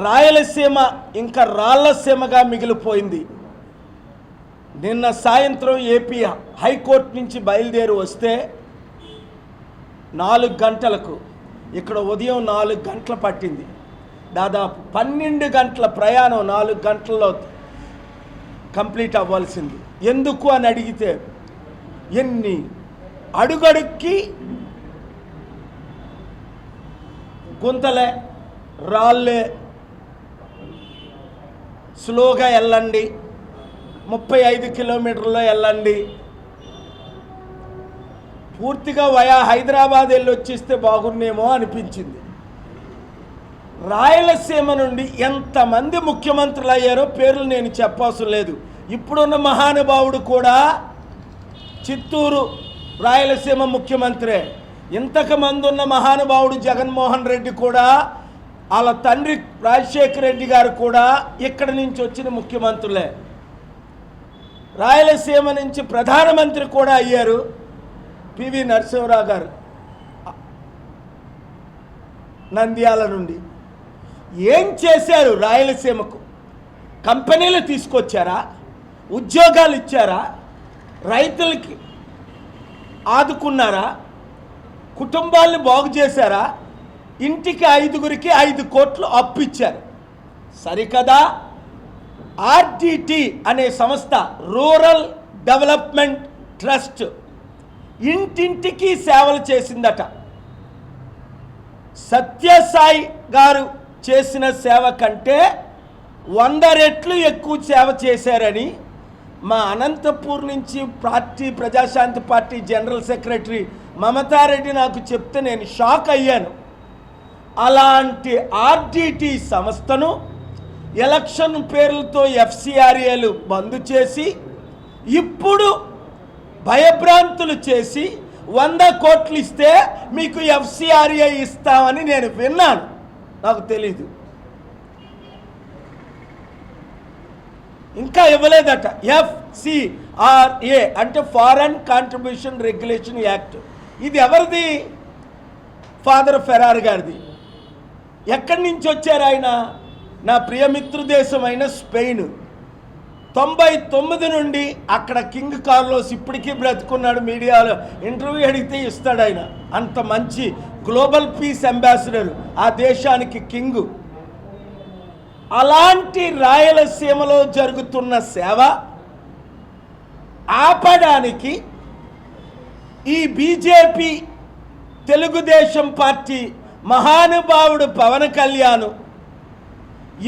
రాయలసీమ ఇంకా రాళ్లసీమగా మిగిలిపోయింది. నిన్న సాయంత్రం ఏపీ హైకోర్టు నుంచి బయలుదేరి వస్తే 4 గంటలకు, ఇక్కడ ఉదయం 4 గంటలు పట్టింది. దాదాపు 12 గంటల ప్రయాణం 4 గంటల్లో కంప్లీట్ అవ్వాల్సింది. ఎందుకు అని అడిగితే ఎన్ని అడుగడుక్కి గుంతలే, రాళ్ళే, స్లోగా వెళ్ళండి, 35 కిలోమీటర్లో వెళ్ళండి, పూర్తిగా వయా హైదరాబాద్ వెళ్ళి వచ్చేస్తే బాగున్నేమో అనిపించింది. రాయలసీమ నుండి ఎంతమంది ముఖ్యమంత్రులు అయ్యారో పేర్లు నేను చెప్పవసరం లేదు. ఇప్పుడున్న మహానుభావుడు కూడా చిత్తూరు రాయలసీమ ముఖ్యమంత్రే. ఇంతకుమంది ఉన్న మహానుభావుడు జగన్మోహన్ రెడ్డి కూడా, వాళ్ళ తండ్రి రాజశేఖర రెడ్డి గారు కూడా ఇక్కడి నుంచి వచ్చిన ముఖ్యమంత్రులే. రాయలసీమ నుంచి ప్రధానమంత్రి కూడా అయ్యారు పివి నరసింహరావు గారు నంద్యాల నుండి. ఏం చేశారు రాయలసీమకు? కంపెనీలు తీసుకొచ్చారా? ఉద్యోగాలు ఇచ్చారా? రైతులకి ఆదుకున్నారా? కుటుంబాలను బాగు చేశారా? ఇంటికి 5గురికి 5 కోట్లు అప్పు ఇచ్చారు. సరికదా? ఆర్డిటి అనే సంస్థ, రూరల్ డెవలప్మెంట్ ట్రస్ట్, ఇంటింటికి సేవలు చేసిందట. సత్యసాయి గారు చేసిన సేవ కంటే 100 రెట్లు ఎక్కువ సేవ చేశారని మా అనంతపూర్ నుంచి Praja Shanti party general secretary Mamata Reddy నాకు చెప్తే నేను షాక్ అయ్యాను. అలాంటి ఆర్డిటి సంస్థను ఎలక్షన్ పేర్లతో ఎఫ్సిఆర్ఏలు బంద్ చేసి, ఇప్పుడు భయభ్రాంతులు చేసి 100 కోట్లు ఇస్తే మీకు ఎఫ్సిఆర్ఏ ఇస్తామని నేను విన్నాను. నాకు తెలీదు, ఇంకా ఇవ్వలేదట. ఎఫ్సిఆర్ఏ అంటే ఫారెన్ కాంట్రిబ్యూషన్ రెగ్యులేషన్ యాక్ట్. ఇది ఎవరిది? ఫాదర్ ఫెరార్ గారిది. ఎక్కడి నుంచి వచ్చారు ఆయన? నా ప్రియమిత్రు దేశమైన స్పెయిన్. 99 నుండి అక్కడ కింగ్ కార్లోస్ ఇప్పటికీ బ్రతుకున్నాడు. మీడియాలో ఇంటర్వ్యూ అడిగితే ఇస్తాడు ఆయన. అంత మంచి గ్లోబల్ పీస్ అంబాసిడర్ ఆ దేశానికి కింగు. అలాంటి రాయలసీమలో జరుగుతున్న సేవ ఆపడానికి ఈ బీజేపీ తెలుగుదేశం పార్టీ మహానుభావుడు పవన్ కళ్యాణ్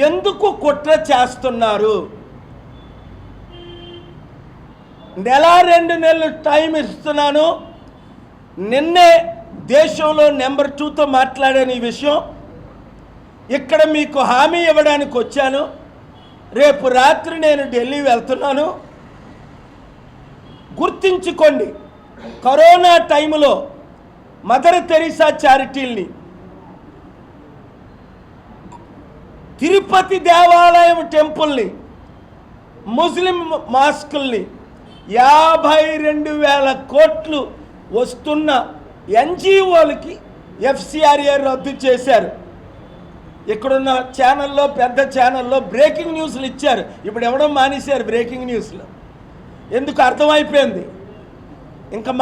ఎందుకు కుట్ర చేస్తున్నారు? 1-2 నెలలు టైం ఇస్తున్నాను. నిన్నే దేశంలో నెంబర్ 2తో మాట్లాడాను ఈ విషయం. ఇక్కడ మీకు హామీ ఇవ్వడానికి వచ్చాను. రేపు రాత్రి నేను ఢిల్లీ వెళ్తున్నాను. గుర్తించుకోండి, కరోనా టైంలో మదర్ తెరీసా చారిటీల్ని, తిరుపతి దేవాలయం టెంపుల్ని, ముస్లిం మాస్కుల్ని 52,000 కోట్లు వస్తున్న ఎన్జిఓలకి ఎఫ్సిఆర్ఏ రద్దు చేశారు. ఇక్కడున్న ఛానల్లో, పెద్ద ఛానల్లో బ్రేకింగ్ న్యూస్లు ఇచ్చారు. ఇప్పుడు ఎవడం మానేశారు బ్రేకింగ్ న్యూస్లు. ఎందుకు? అర్థమైపోయింది. ఇంకా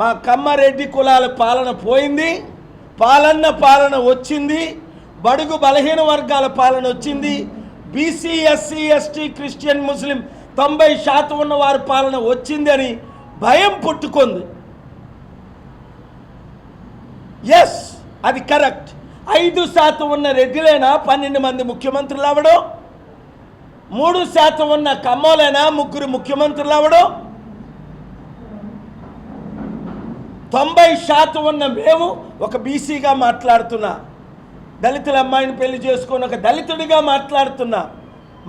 మా కమ్మారెడ్డి కులాల పాలన పోయింది, పాలన వచ్చింది, బడుగు బలహీన వర్గాల పాలన వచ్చింది, బీసీ ఎస్సీ ఎస్టీ క్రిస్టియన్ ముస్లిం 90% ఉన్న వారి పాలన వచ్చింది అని భయం పుట్టుకుంది. ఎస్, అది కరెక్ట్. 5% ఉన్న రెడ్డిలైనా 12 మంది ముఖ్యమంత్రులు అవ్వడం, 3% ఉన్న కమ్మోలైనా 3 ముఖ్యమంత్రులు అవ్వడం, 90% ఉన్న మేము ఒక బీసీగా మాట్లాడుతున్నా, దళితుల అమ్మాయిని పెళ్లి చేసుకొని ఒక దళితుడిగా మాట్లాడుతున్నా,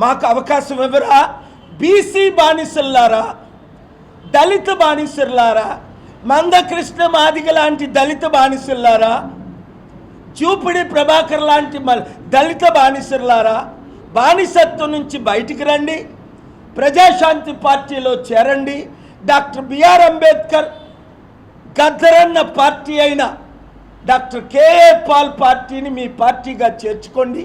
మాకు అవకాశం ఇవ్వరా? బీసీ బానిసల్లారా, దళిత బానిసల్లారా, మందకృష్ణ మాదిగ లాంటి దళిత బానిసల్లారా, చూపిడి ప్రభాకర్ లాంటి దళిత బానిసల్లారా, బానిసత్వం నుంచి బయటికి రండి, ప్రజాశాంతి పార్టీలో చేరండి. డాక్టర్ బిఆర్ అంబేద్కర్ గద్దరన్న పార్టీ అయిన డాక్టర్ కేఏ పాల్ పార్టీని మీ పార్టీగా చేర్చుకోండి.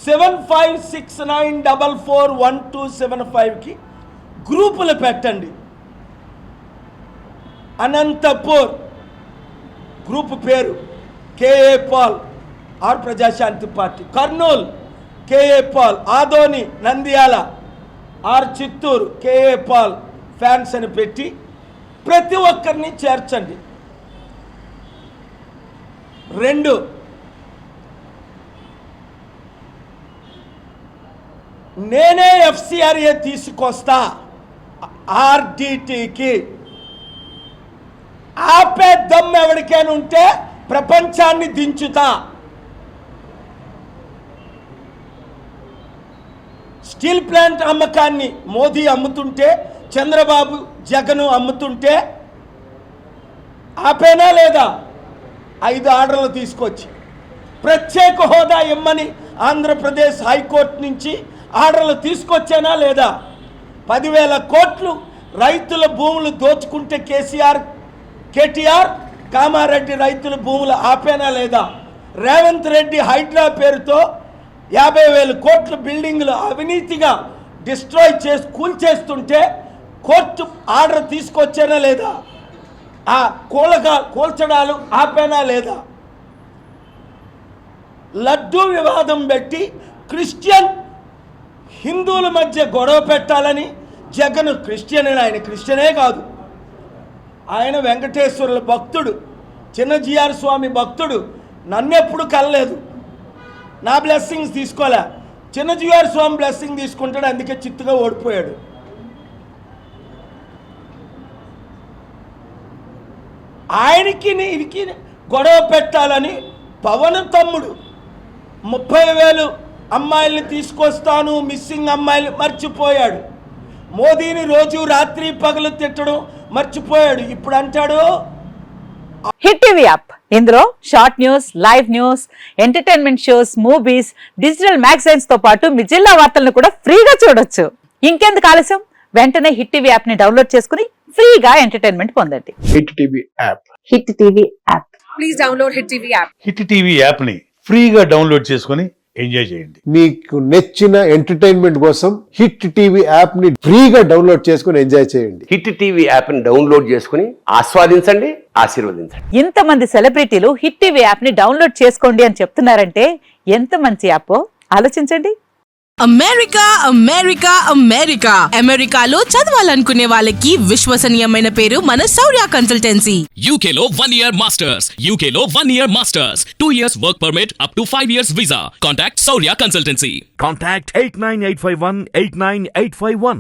7569441275కి గ్రూపులు పెట్టండి. అనంతపూర్ గ్రూపు పేరు KA Paul or Prajashanti party. Kurnool KA Paul. Adoni Nandyal or Chittoor KA Paul fans అని పెట్టి ప్రతి ఒక్కరిని చేర్చండి. 2, నేనే FCRA తీసుకొస్తా RDTకి. ఆపే దమ్ ఎవరికైనా ఉంటే ప్రపంచాన్ని దించుతా. స్టీల్ ప్లాంట్ అమ్మకాన్ని మోదీ అమ్ముతుంటే, చంద్రబాబు జగన్ అమ్ముతుంటే ఆపేనా లేదా? 5 ఆర్డర్లు తీసుకొచ్చి ప్రత్యేక హోదా ఇమ్మని ఆంధ్రప్రదేశ్ హైకోర్టు నుంచి ఆర్డర్లు తీసుకొచ్చానా లేదా? 10,000 కోట్లు రైతుల భూములు దోచుకుంటే కేటీఆర్ కామారెడ్డి రైతుల భూములు ఆపేనా లేదా? రేవంత్ రెడ్డి హైడ్రా పేరుతో 50,000 కోట్ల బిల్డింగ్లు అవినీతిగా డిస్ట్రాయ్ చేసి కూల్చేస్తుంటే కోర్టు ఆర్డర్ తీసుకొచ్చానా లేదా? ఆ కూల్చడాలు ఆపేనా లేదా? లడ్డూ వివాదం పెట్టి క్రిస్టియన్ హిందువుల మధ్య గొడవ పెట్టాలని జగన్ క్రిస్టియన్ అని, ఆయన క్రిస్టియనే కాదు, ఆయన వెంకటేశ్వరుల భక్తుడు, చిన్నజీఆర్ స్వామి భక్తుడు. నన్నెప్పుడు కలలేదు, నా బ్లెస్సింగ్స్ తీసుకోలే. చిన్నజీఆర్ స్వామి బ్లెస్సింగ్ తీసుకుంటాడు, అందుకే చిత్తుగా ఓడిపోయాడు. ఆయనకి ఇది గొడవ పెట్టాలని పవన్ తమ్ముడు 30,000 అమ్మాయిల్ని తీసుకొస్తాను, మిస్సింగ్ అమ్మాయిలు మర్చిపోయాడు. మోదీని రోజు రాత్రి పగలు తిట్టడం మర్చిపోయాడు. ఇప్పుడు అంటాడు హిట్ టీవీ యాప్. ఇందులో short news, live news, entertainment shows, movies, digital magazines తో పాటు మీ జిల్లా వార్తలను కూడా ఫ్రీగా చూడొచ్చు. ఇంకెందుకు ఆలస్యం, వెంటనే హిట్ టీవీ యాప్ ని డౌన్లోడ్ చేసుకుని ఫ్రీగా ఎంటర్టైన్మెంట్ పొందండి. Hit TV app. Hit TV app. Please download hit TV app. Hit TV app ని ఫ్రీగా డౌన్లోడ్ చేసుకుని ఎంజాయ్ చేయండి. మీకు నచ్చిన ఎంటర్టైన్మెంట్ కోసం హిట్ టీవీ యాప్ ని ఫ్రీగా డౌన్లోడ్ చేసుకుని ఎంజాయ్ చేయండి. హిట్ టీవీ యాప్ ని డౌన్లోడ్ చేసుకుని ఆస్వాదించండి, ఆశీర్వదించండి. ఇంతమంది సెలబ్రిటీలు హిట్ టీవీ యాప్ ని డౌన్లోడ్ చేసుకోండి అని చెప్తున్నారంటే ఎంత మంచి యాప్ ఆలోచించండి. అమెరికా అమెరికా అమెరికా అమెరికాలో చదవాలనుకునే వాళ్ళకి విశ్వసనీయమైన పేరు మన శౌర్య కన్సల్టెన్సీ. UK లో 1 year masters. UK లో 1 year masters. 2 years work permit up to 5 years visa. Contact Saurya Consultancy. Contact 89851 89851.